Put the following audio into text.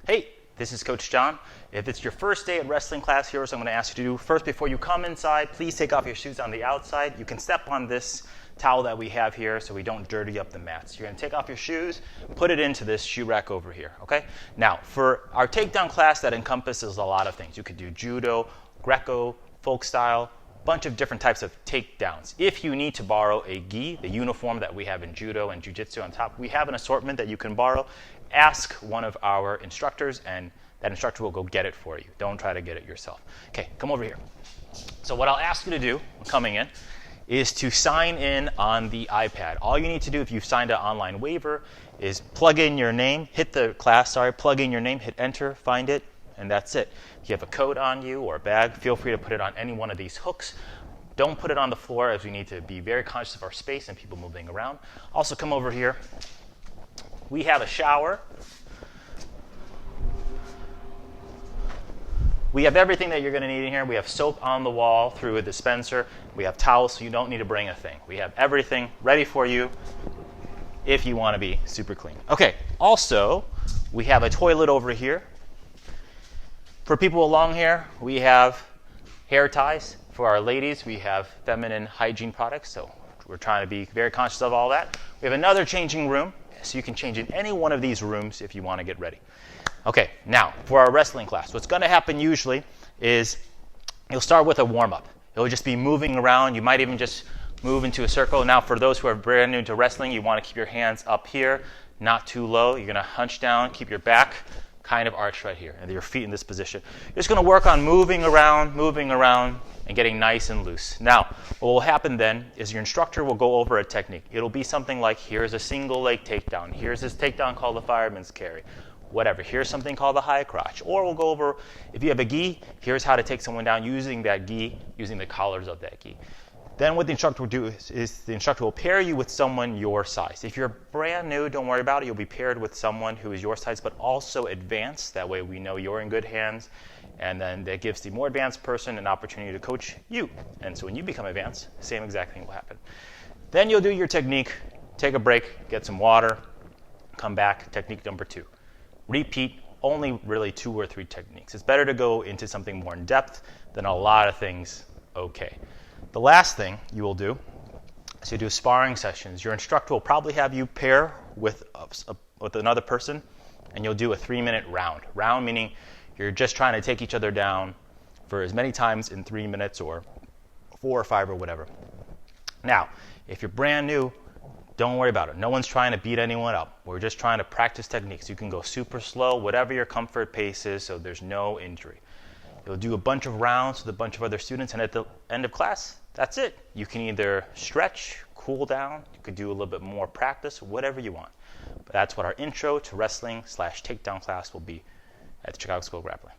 Hey, this is Coach John. If it's your first day at wrestling class, here's what I'm going to ask you to do. First, before you come inside, please take off your shoes on the outside. You can step on this towel that we have here so we don't dirty up the mats. You're going to take off your shoes, put it into this shoe rack over here, okay? Now, for our takedown class, that encompasses a lot of things. You could do judo, Greco, folk style, bunch of different types of takedowns. If you need to borrow a gi, the uniform that we have in judo and jiu-jitsu on top, we have an assortment that you can borrow. Ask one of our instructors, and that instructor will go get it for you. Don't try to get it yourself. Okay, come over here. So what I'll ask you to do coming in is to sign in on the iPad. All you need to do if you've signed an online waiver is plug in your name, plug in your name, hit enter, find it, and that's it. If you have a coat on you or a bag, feel free to put it on any one of these hooks. Don't put it on the floor, as we need to be very conscious of our space and people moving around. Also, come over here. We have a shower. We have everything that you're going to need in here. We have soap on the wall through a dispenser. We have towels, so you don't need to bring a thing. We have everything ready for you if you want to be super clean. Okay, also, we have a toilet over here. For people with long hair, we have hair ties. For our ladies, we have feminine hygiene products, so we're trying to be very conscious of all that. We have another changing room, so you can change in any one of these rooms if you want to get ready. Okay, now, for our wrestling class, what's going to happen usually is you'll start with a warm-up. It'll just be moving around. You might even just move into a circle. Now, for those who are brand new to wrestling, you want to keep your hands up here, not too low. You're going to hunch down, keep your back kind of arched right here, and your feet in this position. You're just going to work on moving around, and getting nice and loose. Now, what will happen then is your instructor will go over a technique. It'll be something like, here's a single leg takedown. Here's this takedown called the fireman's carry. Whatever. Here's something called the high crotch. Or we'll go over, if you have a gi, here's how to take someone down using that gi, using the collars of that gi. Then what the instructor will do is the instructor will pair you with someone your size. If you're brand new, don't worry about it. You'll be paired with someone who is your size, but also advanced. That way we know you're in good hands. And then that gives the more advanced person an opportunity to coach you. And so when you become advanced, same exact thing will happen. Then you'll do your technique, take a break, get some water, come back, technique number 2. Repeat only really 2 or 3 techniques. It's better to go into something more in depth than a lot of things okay. The last thing you will do is you do sparring sessions. Your instructor will probably have you pair with another person, and you'll do a 3-minute round. Round meaning you're just trying to take each other down for as many times in 3 minutes or 4 or 5 or whatever. Now, if you're brand new, don't worry about it. No one's trying to beat anyone up. We're just trying to practice techniques. You can go super slow, whatever your comfort pace is, so there's no injury. You'll do a bunch of rounds with a bunch of other students, and at the end of class, that's it. You can either stretch, cool down, you could do a little bit more practice, whatever you want. But that's what our intro to wrestling / takedown class will be at the Chicago School of Grappling.